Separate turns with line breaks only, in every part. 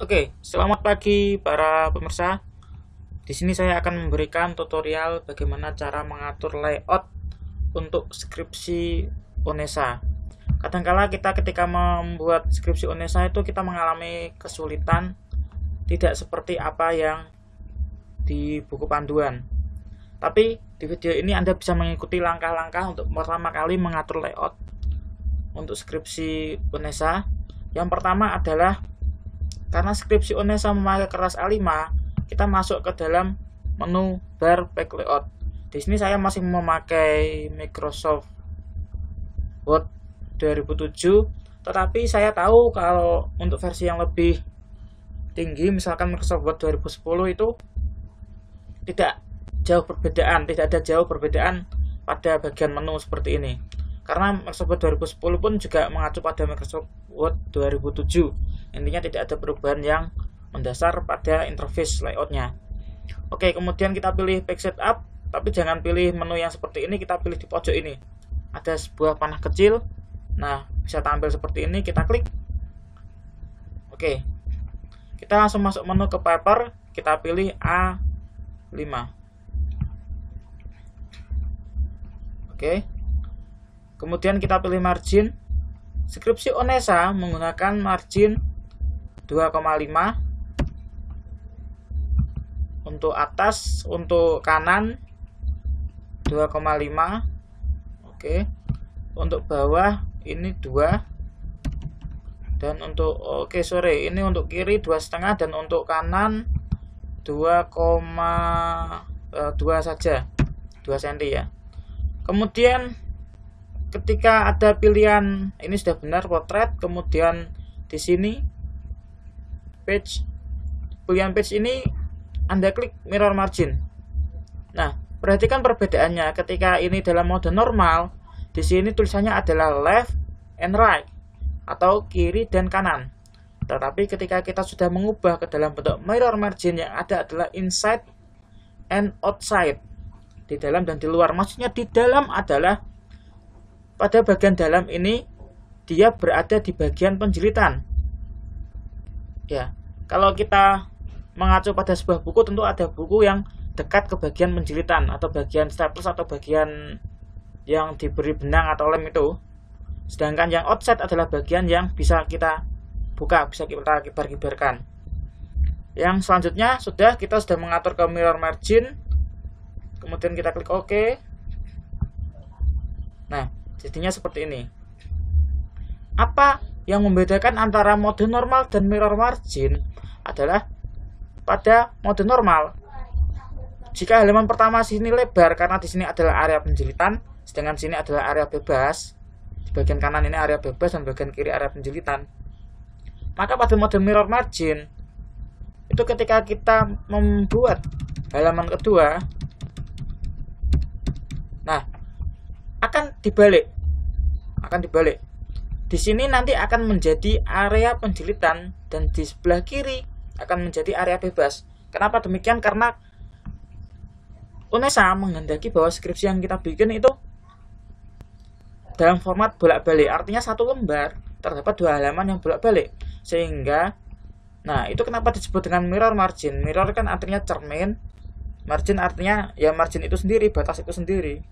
Oke, selamat pagi para pemirsa. Di sini saya akan memberikan tutorial bagaimana cara mengatur layout untuk skripsi UNESA. Kadangkala kita ketika membuat skripsi UNESA itu kita mengalami kesulitan tidak seperti apa yang di buku panduan. Tapi di video ini Anda bisa mengikuti langkah-langkah untuk pertama kali mengatur layout untuk skripsi UNESA. Yang pertama adalah karena skripsi UNESA memakai kertas A5, kita masuk ke dalam menu bar back layout. Di sini saya masih memakai Microsoft Word 2007, tetapi saya tahu kalau untuk versi yang lebih tinggi, misalkan Microsoft Word 2010 itu tidak ada jauh perbedaan pada bagian menu seperti ini. Karena Microsoft Word 2010 pun juga mengacu pada Microsoft Word 2007. Intinya tidak ada perubahan yang mendasar pada interface layoutnya. Oke, kemudian kita pilih page setup, tapi jangan pilih menu yang seperti ini, kita pilih di pojok ini. Ada sebuah panah kecil, nah bisa tampil seperti ini, kita klik. Oke, kita langsung masuk menu ke paper, kita pilih A5. Oke, kemudian kita pilih margin. Skripsi UNESA menggunakan margin 2,5 untuk atas, untuk kanan 2,5. Oke, untuk bawah ini 2, dan untuk ini untuk kiri 2,5, dan untuk kanan 2,2 saja, 2 cm ya. Kemudian ketika ada pilihan ini sudah benar potret, kemudian di sini page, pilihan page ini Anda klik mirror margin. Nah, perhatikan perbedaannya. Ketika ini dalam mode normal, di sini tulisannya adalah left and right atau kiri dan kanan. Tetapi ketika kita sudah mengubah ke dalam bentuk mirror margin, yang ada adalah inside and outside, di dalam dan di luar. Maksudnya di dalam adalah pada bagian dalam ini dia berada di bagian penjilitan. Ya, kalau kita mengacu pada sebuah buku, tentu ada buku yang dekat ke bagian penjilitan atau bagian staples atau bagian yang diberi benang atau lem itu. Sedangkan yang outside adalah bagian yang bisa kita buka, bisa kita kibar-kibarkan. Yang selanjutnya kita sudah mengatur ke mirror margin. Kemudian kita klik OK. Nah, jadinya seperti ini. Apa yang membedakan antara mode normal dan mirror margin adalah pada mode normal, jika halaman pertama sini lebar karena di sini adalah area penjilitan, sedangkan sini adalah area bebas. Di bagian kanan ini area bebas dan bagian kiri area penjilitan. Maka pada mode mirror margin itu ketika kita membuat halaman kedua, nah akan dibalik. Di sini nanti akan menjadi area penjilitan dan di sebelah kiri akan menjadi area bebas. Kenapa demikian? Karena UNESA menghendaki bahwa skripsi yang kita bikin itu dalam format bolak-balik. Artinya satu lembar terdapat 2 halaman yang bolak-balik. Sehingga, nah itu kenapa disebut dengan mirror margin. Mirror kan artinya cermin, margin artinya ya margin itu sendiri, batas itu sendiri.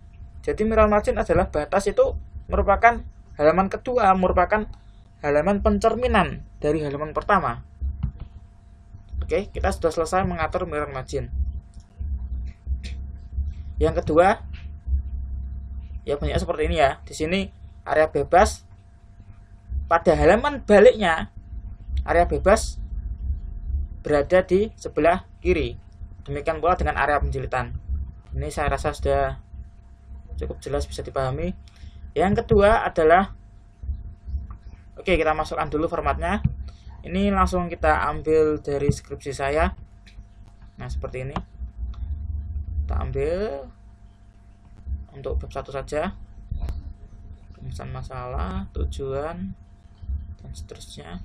Jadi mirror margin adalah batas itu merupakan halaman kedua, merupakan halaman pencerminan dari halaman pertama. Oke, kita sudah selesai mengatur mirror margin. Yang kedua, ya banyak seperti ini ya. Di sini area bebas, pada halaman baliknya area bebas berada di sebelah kiri. Demikian pula dengan area penjilitan. Ini saya rasa sudah cukup jelas, bisa dipahami. Yang kedua adalah, oke, kita masukkan dulu formatnya. Ini langsung kita ambil dari skripsi saya. Nah, seperti ini. Kita ambil untuk bab 1 saja. Rumusan masalah, tujuan, dan seterusnya.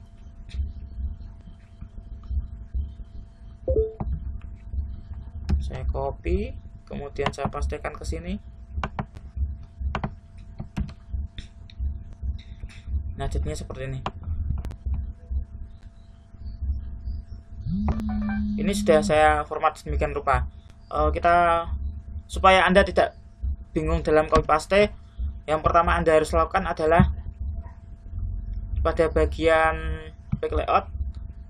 Saya copy, kemudian saya pastikan ke sini. Nah, jadinya seperti ini. Ini sudah saya format sedemikian rupa. Kita supaya Anda tidak bingung dalam copy paste, yang pertama Anda harus lakukan adalah pada bagian back layout.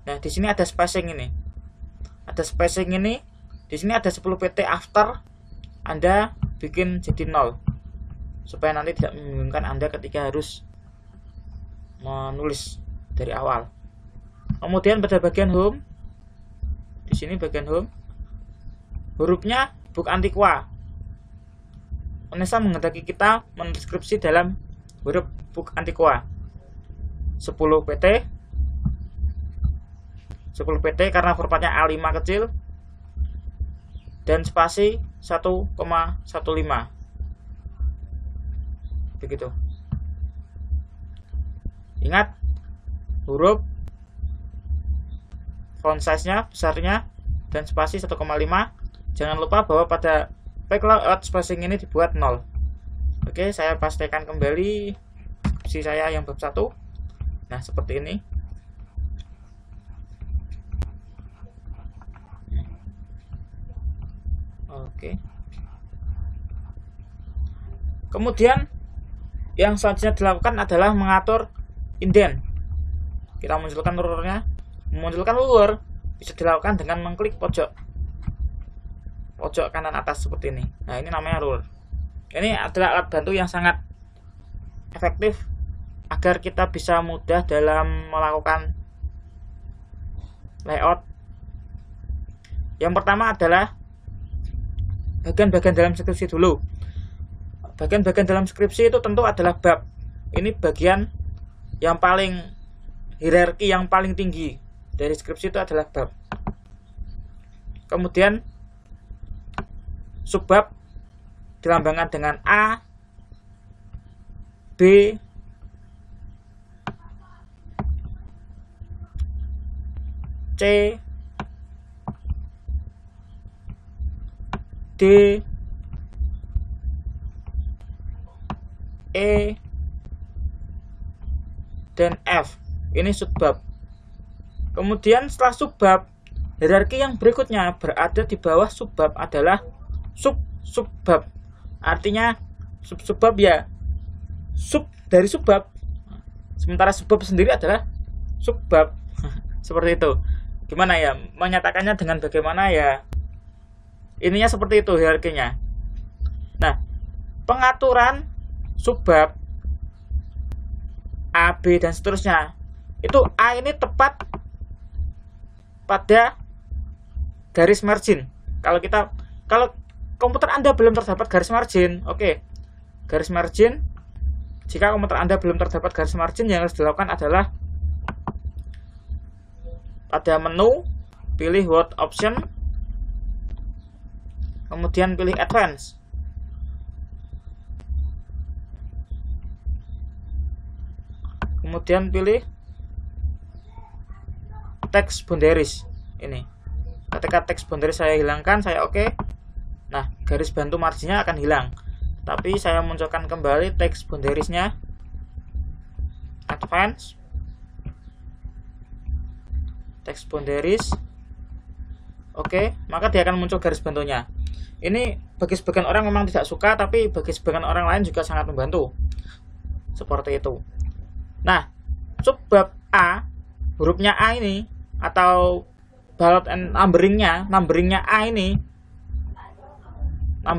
Nah, di sini ada spacing ini. Ada spacing ini. Di sini ada 10 pt after. Anda bikin jadi 0 supaya nanti tidak membingungkan Anda ketika harus menulis dari awal. Kemudian pada bagian home, di sini bagian home, hurufnya book antiqua. Onesa menghendaki kita menskripsi dalam huruf book antiqua. 10 pt 10 pt karena formatnya A5 kecil dan spasi 1,15 begitu. Ingat huruf, font size-nya, besarnya, dan spasi 1,5. Jangan lupa bahwa pada back layout spacing ini dibuat 0. Oke, saya pastikan kembali skripsi saya yang bab 1. Nah, seperti ini. Oke. Kemudian yang selanjutnya dilakukan adalah mengatur indent. Kita munculkan rulernya. Memunculkan ruler bisa dilakukan dengan mengklik pojok kanan atas seperti ini. Nah, ini namanya ruler. Ini adalah alat bantu yang sangat efektif agar kita bisa mudah dalam melakukan layout. Yang pertama adalah bagian-bagian dalam skripsi dulu. Bagian-bagian dalam skripsi itu tentu adalah bab. Ini bagian yang paling hierarki, yang paling tinggi dari skripsi itu adalah bab. Kemudian subbab dilambangkan dengan A, B, C, D, E, dan F. Ini subbab. Kemudian setelah subbab, hierarki yang berikutnya berada di bawah subbab adalah subbab. Artinya subbab ya sub dari subbab. Sementara subbab sendiri adalah subbab. Seperti itu. Gimana ya menyatakannya dengan bagaimana ya? Ininya seperti itu hierarkinya. Nah, pengaturan subbab A, B, dan seterusnya. Itu A ini tepat pada garis margin. Kalau komputer Anda belum terdapat garis margin, oke. Garis margin. Jika komputer Anda belum terdapat garis margin, yang harus dilakukan adalah pada menu pilih word option, kemudian pilih advance. Kemudian pilih text boundaries ini. Ketika text boundaries saya hilangkan, saya oke. Nah, garis bantu marginnya akan hilang. Tapi saya munculkan kembali text boundariesnya. Advance. Text boundaries. Oke, maka dia akan muncul garis bantunya. Ini bagi sebagian orang memang tidak suka, tapi bagi sebagian orang lain juga sangat membantu. Seperti itu. Nah, subbab A, hurufnya A ini, atau ballot and numberingnya A ini, A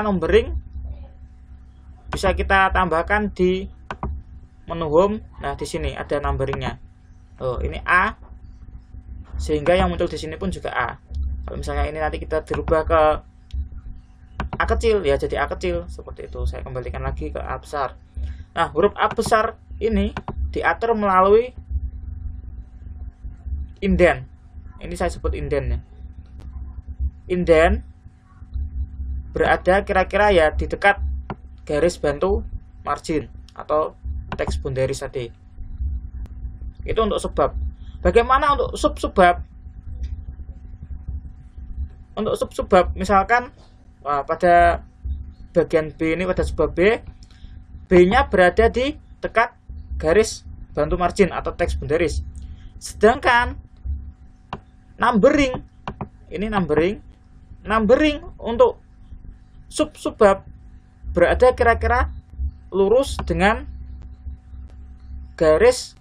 numbering bisa kita tambahkan di menu home. Nah, di sini ada numberingnya. Oh, ini A, sehingga yang muncul di sini pun juga A. Kalau misalnya ini nanti kita dirubah ke A kecil, ya jadi A kecil seperti itu. Saya kembalikan lagi ke A besar. Nah, huruf A besar ini diatur melalui indent. Ini saya sebut indent ya. Indent berada kira-kira ya di dekat garis bantu margin atau text boundaries tadi. Itu untuk subbab. Bagaimana untuk subbab? Untuk subbab misalkan pada bagian B ini, pada subbab B, B-nya berada di dekat garis bantu margin atau text boundaries. Sedangkan numbering. Ini numbering untuk subbab berada kira-kira lurus dengan garis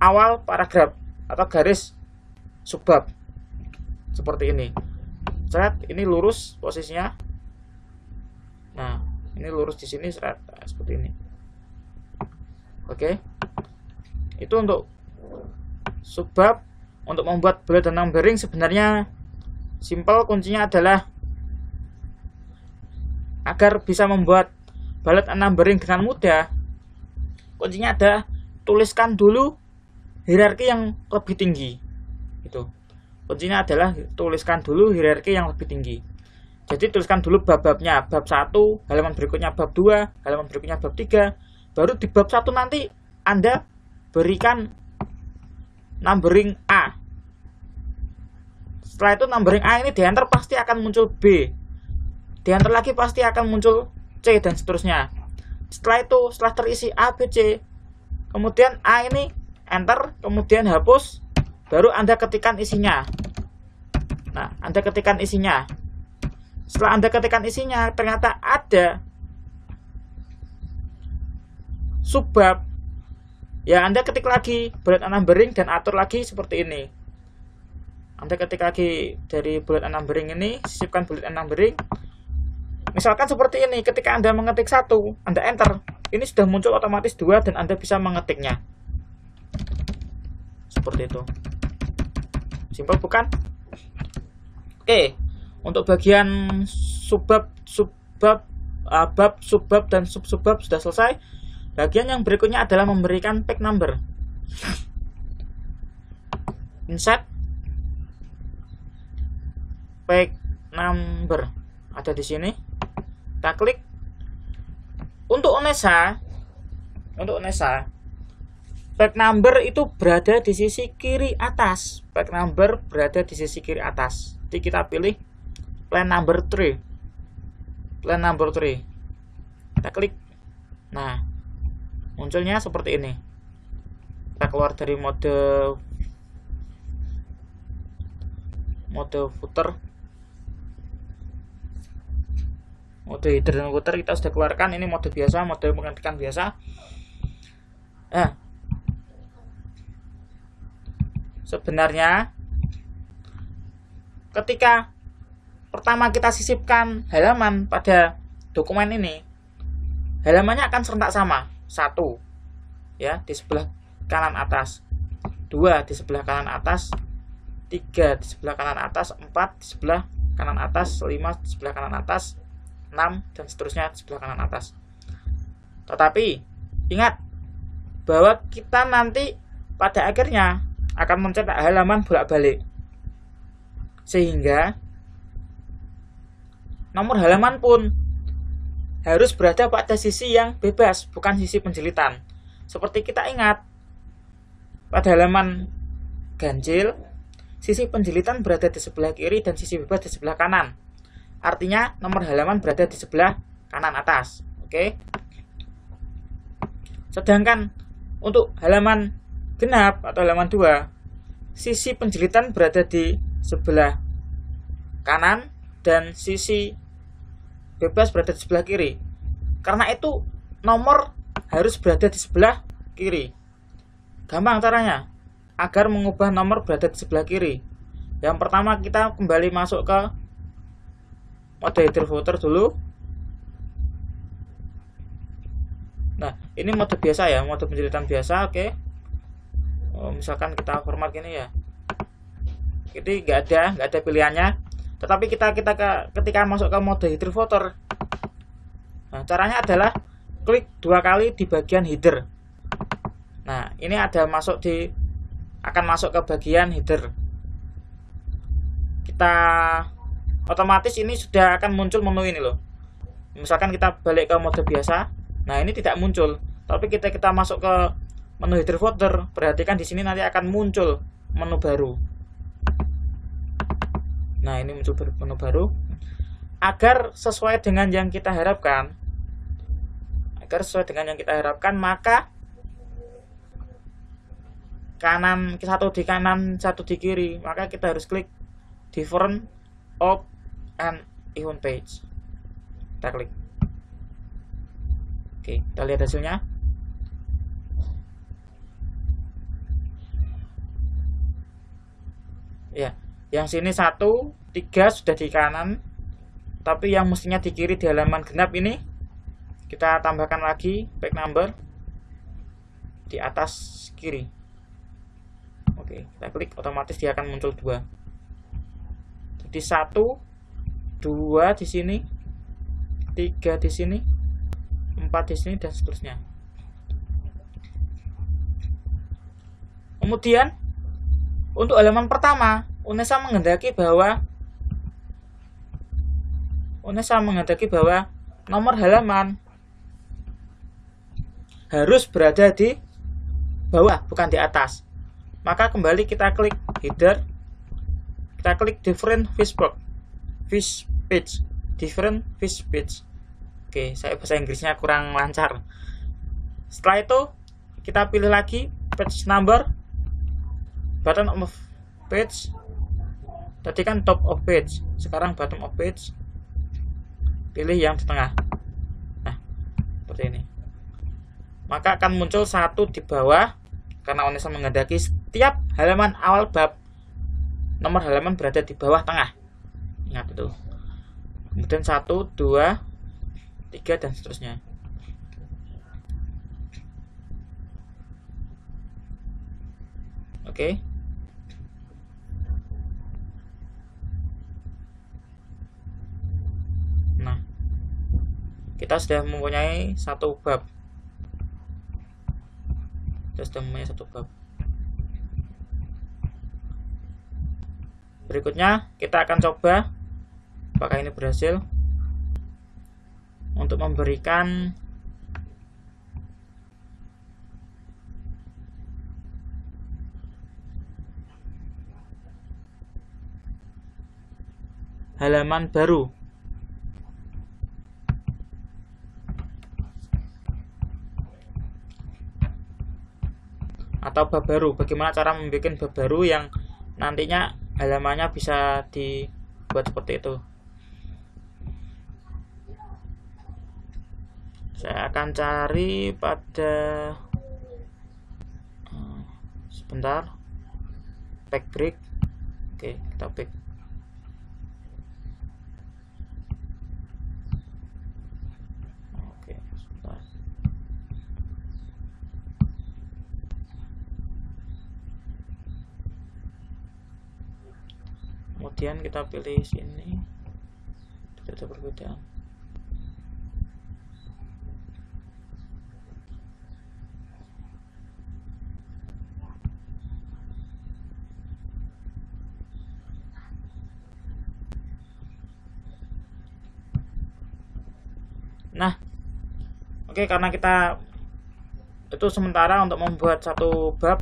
awal paragraf atau garis subbab seperti ini. Seret, ini lurus posisinya. Nah, ini lurus di sini, seret, seperti ini. Oke. Itu untuk subbab. Untuk membuat bullet dan numbering sebenarnya simple, kuncinya adalah agar bisa membuat bullet and numbering dengan mudah. Kuncinya adalah tuliskan dulu hierarki yang lebih tinggi. Itu. Kuncinya adalah tuliskan dulu hierarki yang lebih tinggi. Jadi tuliskan dulu bab-babnya, bab 1, halaman berikutnya bab 2, halaman berikutnya bab 3. Baru di bab 1 nanti Anda berikan numbering A. Setelah itu numbering A ini di enter pasti akan muncul B. Di enter lagi pasti akan muncul C dan seterusnya. Setelah itu, setelah terisi A, B, C, kemudian A ini enter, kemudian hapus, baru Anda ketikkan isinya. Nah, Anda ketikkan isinya. Setelah Anda ketikkan isinya, ternyata ada subbab. Ya, Anda ketik lagi bullet and numbering dan atur lagi seperti ini. Anda ketik lagi dari bullet and numbering ini, sisipkan bullet and numbering. Misalkan seperti ini, ketika Anda mengetik 1, Anda enter, ini sudah muncul otomatis 2 dan Anda bisa mengetiknya. Seperti itu. Simpel bukan? Oke, untuk bagian subbab, bab, subbab dan sub-subbab sudah selesai. Bagian yang berikutnya adalah memberikan page number. Insert page number ada di sini. Kita klik. Untuk Onesa, page number itu berada di sisi kiri atas. Page number berada di sisi kiri atas. Jadi kita pilih plan number 3. Plan number 3. Kita klik. Nah, munculnya seperti ini. Kita keluar dari mode footer. Mode header dan footer kita sudah keluarkan. Ini mode biasa, mode mengetikkan biasa. Nah, sebenarnya ketika pertama kita sisipkan halaman pada dokumen ini, halamannya akan serentak sama. 1 ya di sebelah kanan atas, 2 di sebelah kanan atas, 3 di sebelah kanan atas, 4 di sebelah kanan atas, 5 di sebelah kanan atas, 6 dan seterusnya di sebelah kanan atas. Tetapi ingat bahwa kita nanti pada akhirnya akan mencetak halaman bolak-balik, sehingga nomor halaman pun harus berada pada sisi yang bebas, bukan sisi penjilitan. Seperti kita ingat, pada halaman ganjil, sisi penjilitan berada di sebelah kiri dan sisi bebas di sebelah kanan. Artinya, nomor halaman berada di sebelah kanan atas. Oke. Sedangkan untuk halaman genap atau halaman 2, sisi penjilitan berada di sebelah kanan dan sisi bebas berada di sebelah kiri. Karena itu nomor harus berada di sebelah kiri. Gampang caranya agar mengubah nomor berada di sebelah kiri. Yang pertama kita kembali masuk ke mode header footer dulu. Nah, ini mode biasa ya, mode penjilitan biasa. Oke. Misalkan kita format gini ya. Jadi nggak ada pilihannya. Tetapi ketika masuk ke mode header footer, nah, caranya adalah klik 2 kali di bagian header. Nah, ini akan masuk ke bagian header. Kita otomatis ini sudah akan muncul menu ini loh. Misalkan kita balik ke mode biasa, nah ini tidak muncul. Tapi kita masuk ke menu header footer, perhatikan di sini nanti akan muncul menu baru. Nah, ini muncul menu baru. Agar sesuai dengan yang kita harapkan, maka kanan, satu di kanan, satu di kiri, maka kita harus klik different of and even page. Kita klik. Oke, kita lihat hasilnya. Ya, yang sini 1, 3 sudah di kanan, tapi yang mestinya di kiri di halaman genap ini kita tambahkan lagi page number di atas kiri. Oke, kita klik, otomatis dia akan muncul 2. Jadi 1, 2 di sini, 3 di sini, 4 di sini, dan seterusnya. Kemudian untuk halaman pertama, UNESA menghendaki bahwa nomor halaman harus berada di bawah, bukan di atas. Maka kembali kita klik header, kita klik different fish page, different fish page. Oke, saya bahasa Inggrisnya kurang lancar. Setelah itu kita pilih lagi page number, bottom of page. Tadi kan top of page, sekarang bottom of page. Pilih yang di tengah. Nah, seperti ini. Maka akan muncul 1 di bawah, karena UNESA menghendaki setiap halaman awal bab nomor halaman berada di bawah tengah. Ingat itu. Kemudian 1, 2, 3, dan seterusnya. Oke. Nah, kita sudah mempunyai 1 bab. Berikutnya kita akan coba apakah ini berhasil untuk memberikan halaman baru. Atau bab baru. Bagaimana cara membuat bab baru yang nantinya halamannya bisa dibuat seperti itu. Saya akan cari pada sebentar, back break. Oke, kita back. Oke, sebentar. Kemudian kita pilih sini, tidak ada perbedaan. Nah, oke, karena kita itu sementara untuk membuat 1 bab.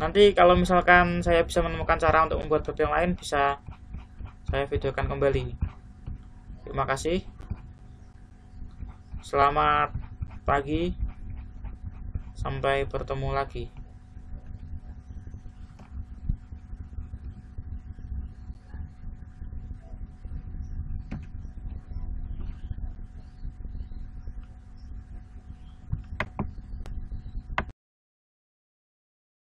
Nanti kalau misalkan saya bisa menemukan cara untuk membuat bab yang lain, bisa saya videokan kembali. Terima kasih. Selamat pagi. Sampai bertemu lagi.